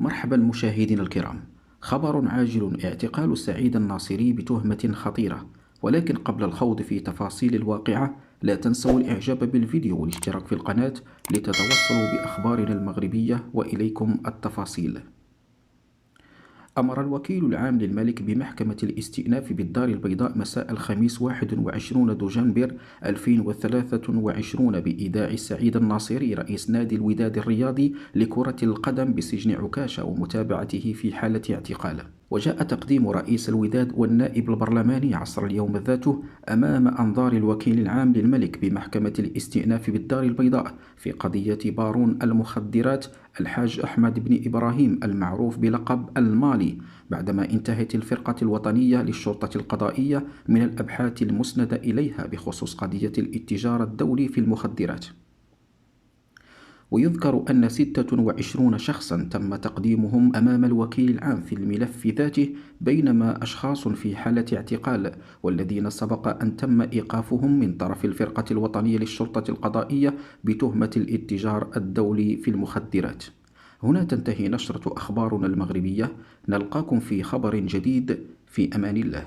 مرحبا مشاهدينا الكرام. خبر عاجل: اعتقال سعيد الناصري بتهمة خطيرة. ولكن قبل الخوض في تفاصيل الواقعة، لا تنسوا الإعجاب بالفيديو والاشتراك في القناة لتتوصلوا بأخبارنا المغربية، وإليكم التفاصيل. أمر الوكيل العام للملك بمحكمة الاستئناف بالدار البيضاء مساء الخميس 21 دجنبر 2023 بإيداع سعيد الناصري رئيس نادي الوداد الرياضي لكرة القدم بسجن عكاشة ومتابعته في حالة اعتقال. وجاء تقديم رئيس الوداد والنائب البرلماني عصر اليوم ذاته أمام أنظار الوكيل العام للملك بمحكمة الاستئناف بالدار البيضاء في قضية بارون المخدرات الحاج أحمد بن إبراهيم المعروف بلقب المالي، بعدما انتهت الفرقة الوطنية للشرطة القضائية من الأبحاث المسندة إليها بخصوص قضية الاتجار الدولي في المخدرات. ويذكر أن 26 شخصا تم تقديمهم أمام الوكيل العام في الملف ذاته، بينما أشخاص في حالة اعتقال، والذين سبق أن تم إيقافهم من طرف الفرقة الوطنية للشرطة القضائية بتهمة الاتجار الدولي في المخدرات. هنا تنتهي نشرة أخبارنا المغربية. نلقاكم في خبر جديد، في أمان الله.